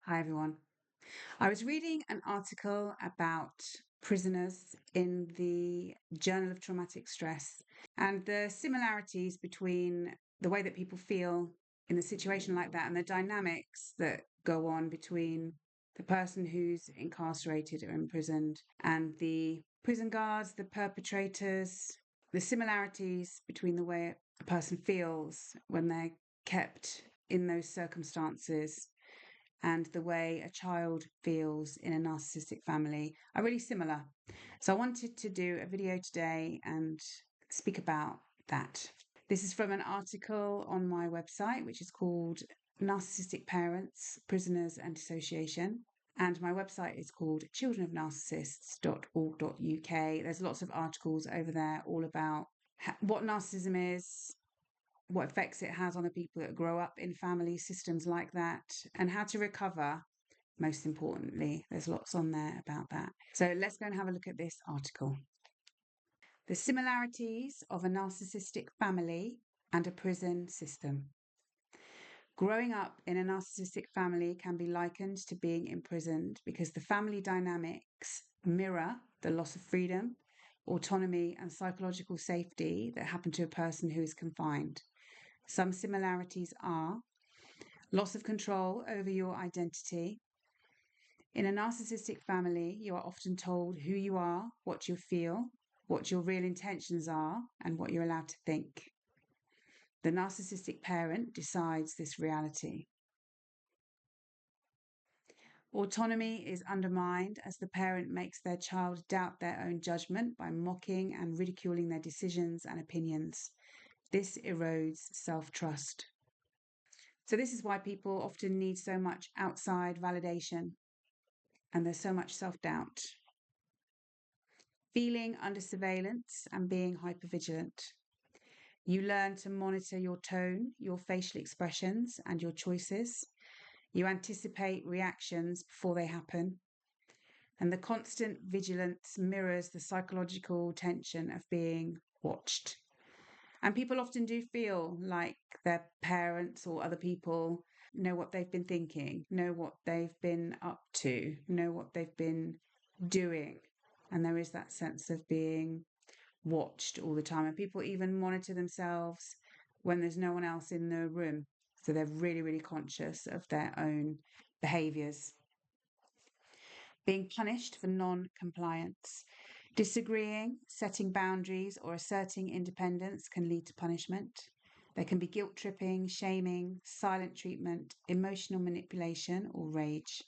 Hi, everyone. I was reading an article about prisoners in the Journal of Traumatic Stress and the similarities between the way that people feel in a situation like that and the dynamics that go on between the person who's incarcerated or imprisoned and the prison guards, the perpetrators, the similarities between the way a person feels when they're kept in those circumstances and the way a child feels in a narcissistic family are really similar. So I wanted to do a video today and speak about that. This is from an article on my website, which is called Narcissistic Parents, Prisoners and Dissociation. And my website is called childrenofnarcissists.org.uk. There's lots of articles over there all about what narcissism is, what effects it has on the people that grow up in family systems like that, and how to recover, most importantly. There's lots on there about that. So let's go and have a look at this article. The similarities of a narcissistic family and a prison system. Growing up in a narcissistic family can be likened to being imprisoned because the family dynamics mirror the loss of freedom, autonomy, and psychological safety that happen to a person who is confined. Some similarities are loss of control over your identity. In a narcissistic family, you are often told who you are, what you feel, what your real intentions are, and what you're allowed to think. The narcissistic parent decides this reality. Autonomy is undermined as the parent makes their child doubt their own judgment by mocking and ridiculing their decisions and opinions. This erodes self-trust. So this is why people often need so much outside validation and there's so much self-doubt. Feeling under surveillance and being hypervigilant. You learn to monitor your tone, your facial expressions, and your choices. You anticipate reactions before they happen. And the constant vigilance mirrors the psychological tension of being watched. And people often do feel like their parents or other people know what they've been thinking, know what they've been up to, know what they've been doing. And there is that sense of being watched all the time. And people even monitor themselves when there's no one else in the room. So they're really, really conscious of their own behaviours. Being punished for non-compliance. Disagreeing, setting boundaries, or asserting independence can lead to punishment. There can be guilt tripping, shaming, silent treatment, emotional manipulation, or rage.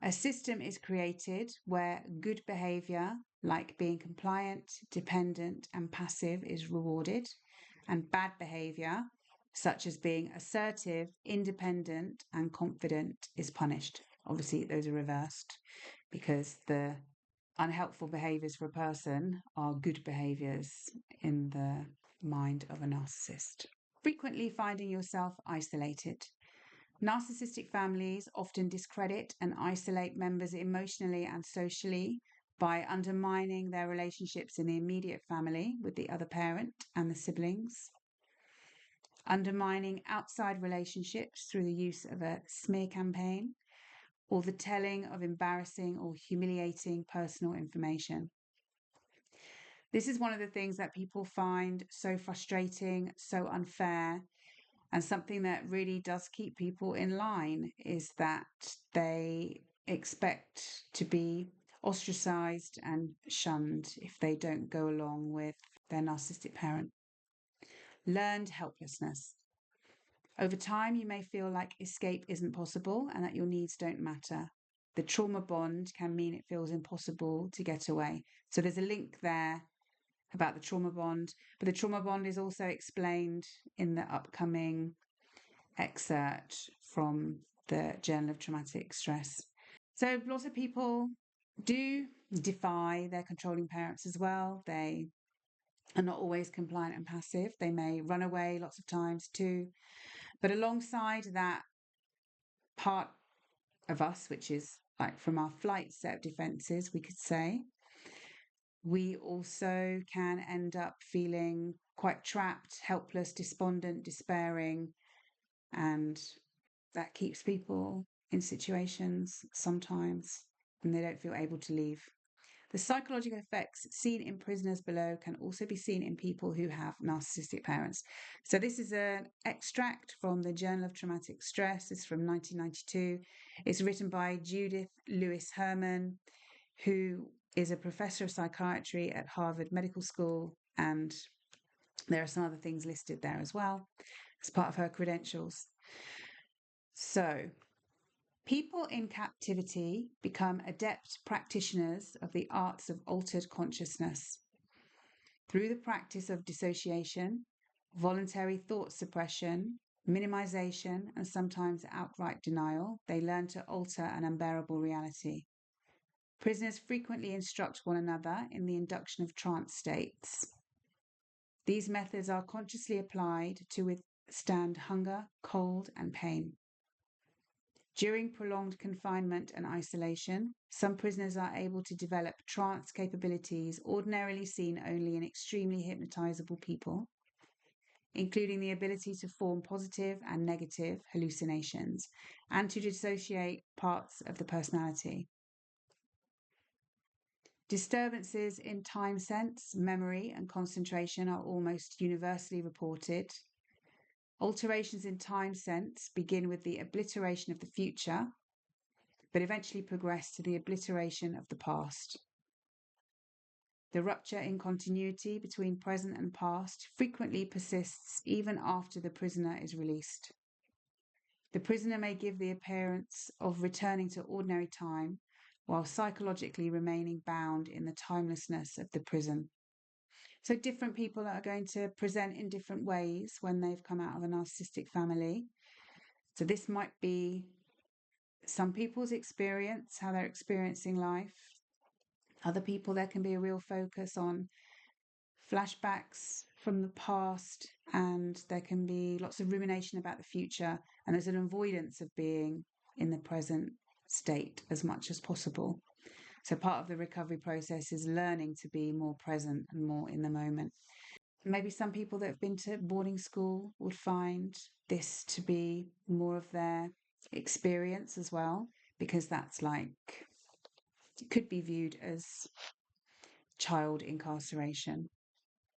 A system is created where good behaviour, like being compliant, dependent, and passive, is rewarded, and bad behaviour, such as being assertive, independent, and confident, is punished. Obviously, those are reversed because the unhelpful behaviours for a person are good behaviours in the mind of a narcissist. Frequently finding yourself isolated. Narcissistic families often discredit and isolate members emotionally and socially by undermining their relationships in the immediate family with the other parent and the siblings. Undermining outside relationships through the use of a smear campaign or the telling of embarrassing or humiliating personal information. This is one of the things that people find so frustrating, so unfair, and something that really does keep people in line is that they expect to be ostracized and shunned if they don't go along with their narcissistic parent. Learned helplessness. Over time, you may feel like escape isn't possible and that your needs don't matter. The trauma bond can mean it feels impossible to get away. So there's a link there about the trauma bond, but the trauma bond is also explained in the upcoming excerpt from the Journal of Traumatic Stress. So lots of people do defy their controlling parents as well. They are not always compliant and passive. They may run away lots of times too. But alongside that part of us, which is like from our flight set of defenses, we could say, we also can end up feeling quite trapped, helpless, despondent, despairing, and that keeps people in situations sometimes, and they don't feel able to leave. The psychological effects seen in prisoners below can also be seen in people who have narcissistic parents. So this is an extract from the Journal of Traumatic Stress. It's from 1992. It's written by Judith Lewis Herman, who is a professor of psychiatry at Harvard Medical School, and there are some other things listed there as well as part of her credentials. So, people in captivity become adept practitioners of the arts of altered consciousness. Through the practice of dissociation, voluntary thought suppression, minimization, and sometimes outright denial, they learn to alter an unbearable reality. Prisoners frequently instruct one another in the induction of trance states. These methods are consciously applied to withstand hunger, cold, and pain. During prolonged confinement and isolation, some prisoners are able to develop trance capabilities ordinarily seen only in extremely hypnotizable people, including the ability to form positive and negative hallucinations and to dissociate parts of the personality. Disturbances in time sense, memory, and concentration are almost universally reported. Alterations in time sense begin with the obliteration of the future, but eventually progress to the obliteration of the past. The rupture in continuity between present and past frequently persists even after the prisoner is released. The prisoner may give the appearance of returning to ordinary time while psychologically remaining bound in the timelessness of the prison. So different people are going to present in different ways when they've come out of a narcissistic family. So this might be some people's experience, how they're experiencing life. Other people, there can be a real focus on flashbacks from the past, and there can be lots of rumination about the future, and there's an avoidance of being in the present state as much as possible. So part of the recovery process is learning to be more present and more in the moment. Maybe some people that have been to boarding school would find this to be more of their experience as well, because that's like, it could be viewed as child incarceration,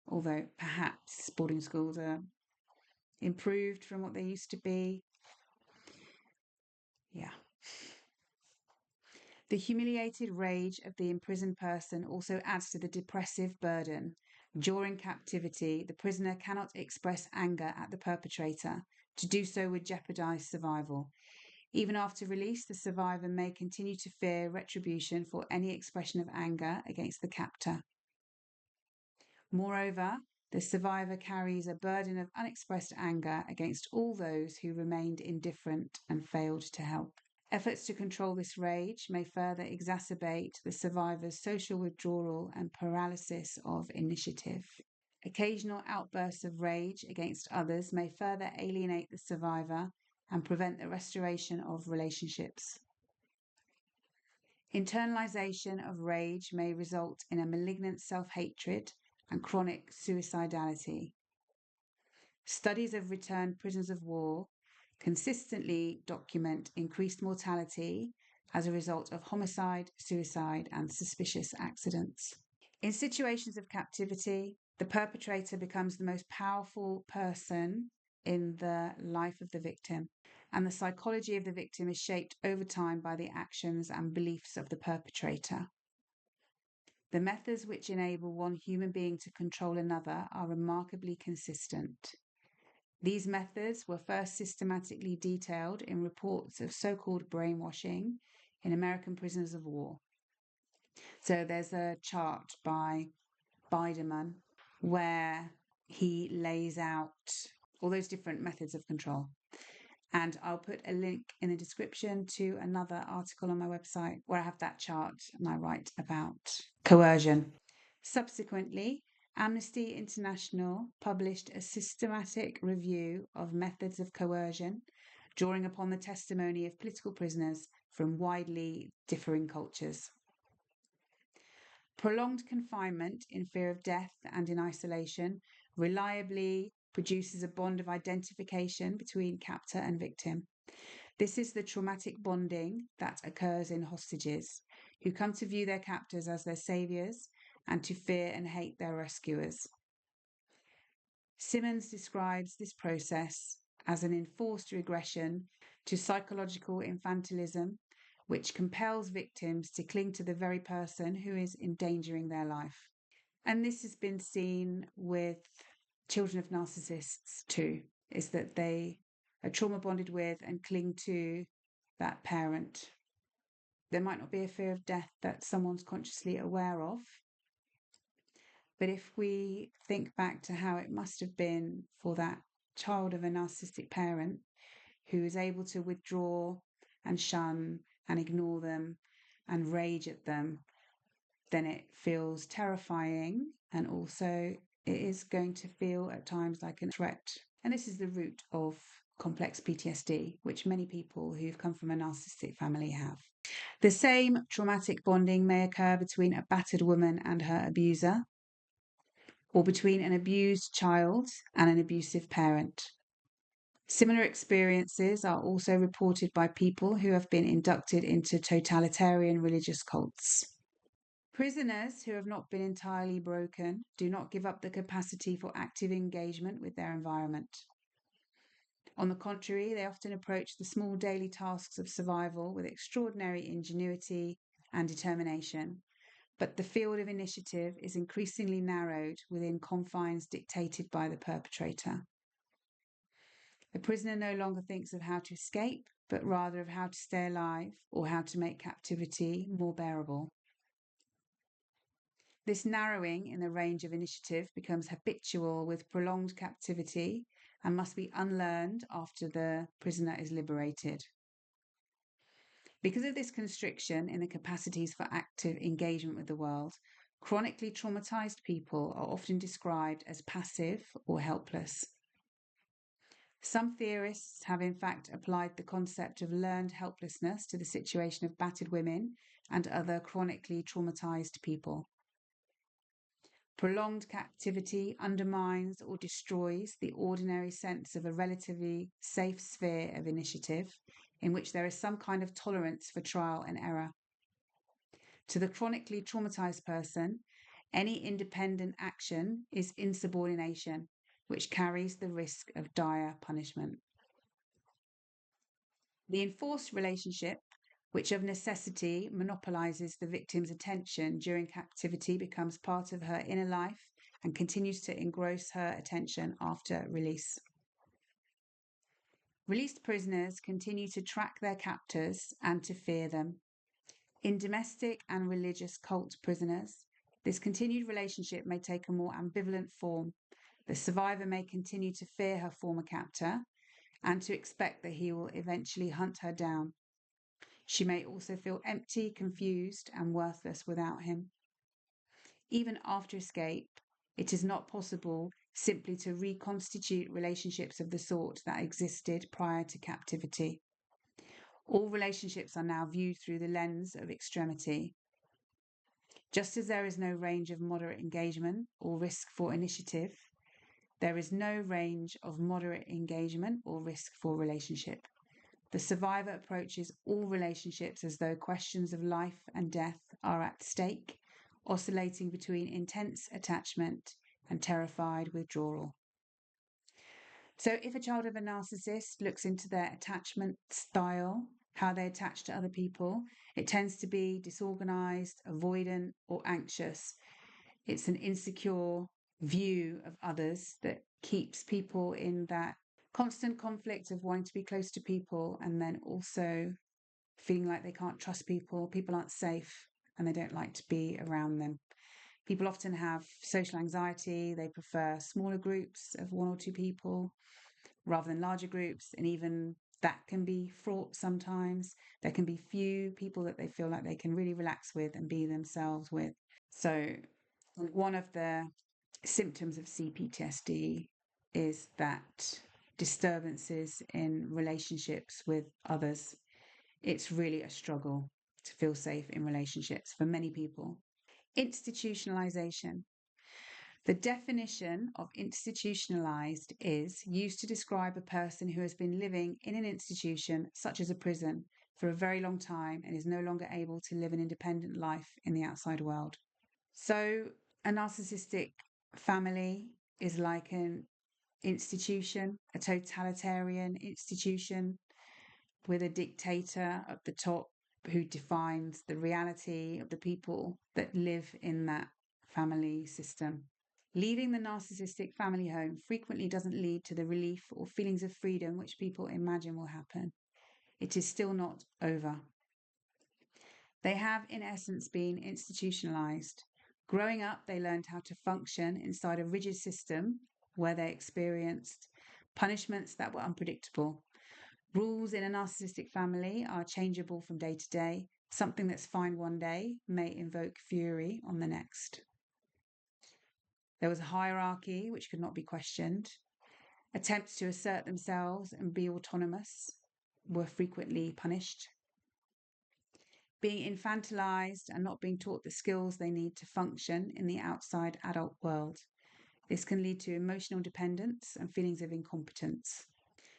although perhaps boarding schools are improved from what they used to be. Yeah. The humiliated rage of the imprisoned person also adds to the depressive burden. During captivity, the prisoner cannot express anger at the perpetrator. To do so would jeopardize survival. Even after release, the survivor may continue to fear retribution for any expression of anger against the captor. Moreover, the survivor carries a burden of unexpressed anger against all those who remained indifferent and failed to help. Efforts to control this rage may further exacerbate the survivor's social withdrawal and paralysis of initiative. Occasional outbursts of rage against others may further alienate the survivor and prevent the restoration of relationships. Internalization of rage may result in a malignant self-hatred and chronic suicidality. Studies of returned prisoners of war consistently document increased mortality as a result of homicide, suicide, and suspicious accidents. In situations of captivity, the perpetrator becomes the most powerful person in the life of the victim, and the psychology of the victim is shaped over time by the actions and beliefs of the perpetrator. The methods which enable one human being to control another are remarkably consistent. These methods were first systematically detailed in reports of so-called brainwashing in American prisoners of war. So there's a chart by Biderman where he lays out all those different methods of control. And I'll put a link in the description to another article on my website where I have that chart and I write about coercion. Subsequently, Amnesty International published a systematic review of methods of coercion, drawing upon the testimony of political prisoners from widely differing cultures. Prolonged confinement in fear of death and in isolation reliably produces a bond of identification between captor and victim. This is the traumatic bonding that occurs in hostages, who come to view their captors as their saviours and to fear and hate their rescuers. Simmons describes this process as an enforced regression to psychological infantilism, which compels victims to cling to the very person who is endangering their life. And this has been seen with children of narcissists too, is that they are trauma bonded with and cling to that parent. There might not be a fear of death that someone's consciously aware of, but if we think back to how it must have been for that child of a narcissistic parent who is able to withdraw and shun and ignore them and rage at them, then it feels terrifying, and also it is going to feel at times like a threat. And this is the root of complex PTSD, which many people who've come from a narcissistic family have. The same traumatic bonding may occur between a battered woman and her abuser, or between an abused child and an abusive parent. Similar experiences are also reported by people who have been inducted into totalitarian religious cults. Prisoners who have not been entirely broken do not give up the capacity for active engagement with their environment. On the contrary, they often approach the small daily tasks of survival with extraordinary ingenuity and determination, but the field of initiative is increasingly narrowed within confines dictated by the perpetrator. The prisoner no longer thinks of how to escape, but rather of how to stay alive or how to make captivity more bearable. This narrowing in the range of initiative becomes habitual with prolonged captivity and must be unlearned after the prisoner is liberated. Because of this constriction in the capacities for active engagement with the world, chronically traumatized people are often described as passive or helpless. Some theorists have in fact applied the concept of learned helplessness to the situation of battered women and other chronically traumatized people. Prolonged captivity undermines or destroys the ordinary sense of a relatively safe sphere of initiative in which there is some kind of tolerance for trial and error. To the chronically traumatized person, any independent action is insubordination, which carries the risk of dire punishment. The enforced relationship, which of necessity monopolizes the victim's attention during captivity, becomes part of her inner life and continues to engross her attention after release. Released prisoners continue to track their captors and to fear them. In domestic and religious cult prisoners, this continued relationship may take a more ambivalent form. The survivor may continue to fear her former captor and to expect that he will eventually hunt her down. She may also feel empty, confused, and worthless without him. Even after escape, it is not possible simply to reconstitute relationships of the sort that existed prior to captivity. All relationships are now viewed through the lens of extremity. Just as there is no range of moderate engagement or risk for initiative, there is no range of moderate engagement or risk for relationship. The survivor approaches all relationships as though questions of life and death are at stake, oscillating between intense attachment and terrified withdrawal. So if a child of a narcissist looks into their attachment style, how they attach to other people, it tends to be disorganized, avoidant, or anxious. It's an insecure view of others that keeps people in that constant conflict of wanting to be close to people and then also feeling like they can't trust people, people aren't safe, and they don't like to be around them. People often have social anxiety. They prefer smaller groups of one or two people rather than larger groups, and even that can be fraught sometimes. There can be few people that they feel like they can really relax with and be themselves with. So one of the symptoms of CPTSD is that disturbances in relationships with others. It's really a struggle to feel safe in relationships for many people. Institutionalization. The definition of institutionalized is used to describe a person who has been living in an institution, such as a prison, for a very long time and is no longer able to live an independent life in the outside world. So, a narcissistic family is like an institution, a totalitarian institution with a dictator at the top who defines the reality of the people that live in that family system. Leaving the narcissistic family home frequently doesn't lead to the relief or feelings of freedom which people imagine will happen. It is still not over. They have, in essence, been institutionalized. Growing up, they learned how to function inside a rigid system where they experienced punishments that were unpredictable. Rules in a narcissistic family are changeable from day to day. Something that's fine one day may invoke fury on the next. There was a hierarchy which could not be questioned. Attempts to assert themselves and be autonomous were frequently punished. Being infantilized and not being taught the skills they need to function in the outside adult world. This can lead to emotional dependence and feelings of incompetence.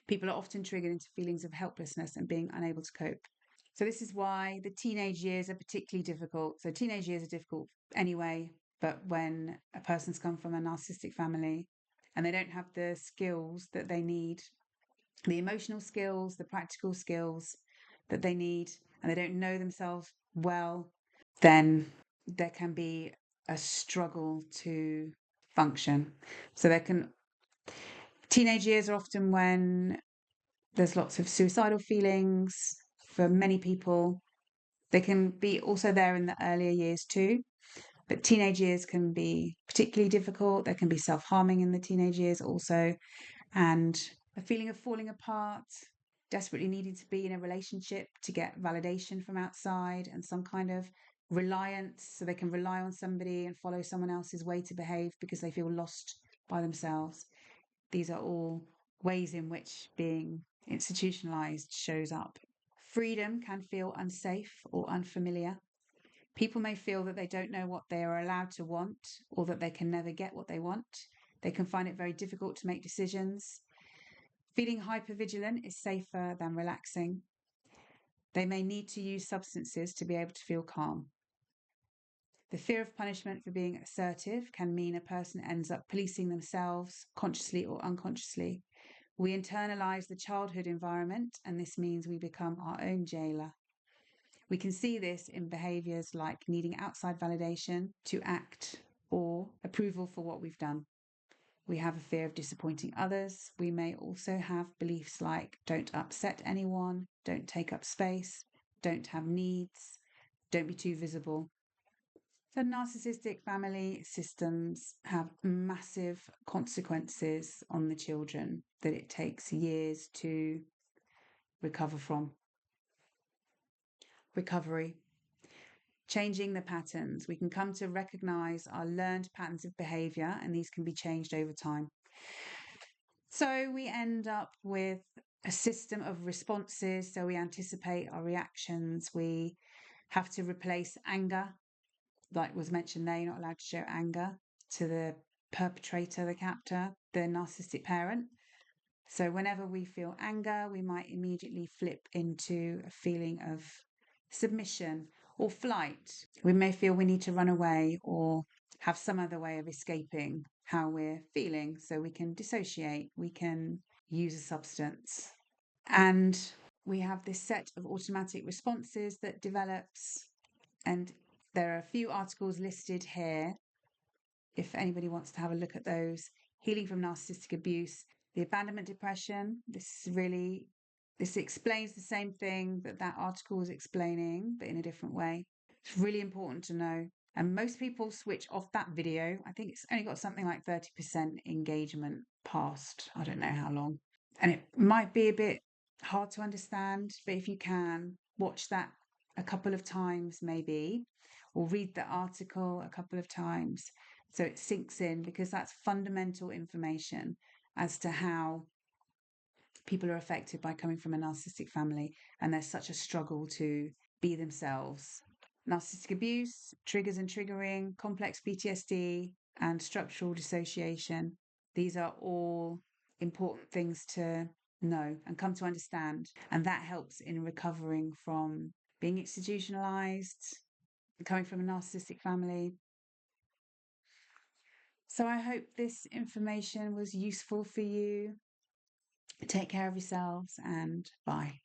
People are often triggered into feelings of helplessness and being unable to cope. So this is why the teenage years are particularly difficult. So teenage years are difficult anyway, but when a person's come from a narcissistic family and they don't have the skills that they need, the emotional skills, the practical skills that they need, and they don't know themselves well, then there can be a struggle to function. So teenage years are often when there's lots of suicidal feelings for many people. They can be also there in the earlier years too, but teenage years can be particularly difficult. There can be self-harming in the teenage years also, and a feeling of falling apart, desperately needing to be in a relationship to get validation from outside and some kind of reliance, so they can rely on somebody and follow someone else's way to behave because they feel lost by themselves. These are all ways in which being institutionalized shows up. Freedom can feel unsafe or unfamiliar. People may feel that they don't know what they are allowed to want or that they can never get what they want. They can find it very difficult to make decisions. Feeling hypervigilant is safer than relaxing. They may need to use substances to be able to feel calm. The fear of punishment for being assertive can mean a person ends up policing themselves consciously or unconsciously. We internalize the childhood environment, and this means we become our own jailer. We can see this in behaviors like needing outside validation to act or approval for what we've done. We have a fear of disappointing others. We may also have beliefs like don't upset anyone, don't take up space, don't have needs, don't be too visible. So narcissistic family systems have massive consequences on the children that it takes years to recover from. Recovery. Changing the patterns. We can come to recognize our learned patterns of behavior, and these can be changed over time. So we end up with a system of responses. So we anticipate our reactions. We have to replace anger, like was mentioned there. You're not allowed to show anger to the perpetrator, the captor, the narcissistic parent. So whenever we feel anger, we might immediately flip into a feeling of submission or flight. We may feel we need to run away or have some other way of escaping how we're feeling. So we can dissociate, we can use a substance. And we have this set of automatic responses that develops. And there are a few articles listed here if anybody wants to have a look at those. Healing from narcissistic abuse, the abandonment depression. This explains the same thing that article was explaining, but in a different way. It's really important to know. And most people switch off that video. I think it's only got something like 30% engagement past, I don't know how long. And it might be a bit hard to understand, but if you can, watch that a couple of times maybe, or read the article a couple of times so it sinks in, because that's fundamental information as to how people are affected by coming from a narcissistic family, and there's such a struggle to be themselves. Narcissistic abuse, triggers and triggering, complex PTSD, and structural dissociation. These are all important things to know and come to understand. And that helps in recovering from being institutionalized, coming from a narcissistic family. So I hope this information was useful for you. Take care of yourselves and bye.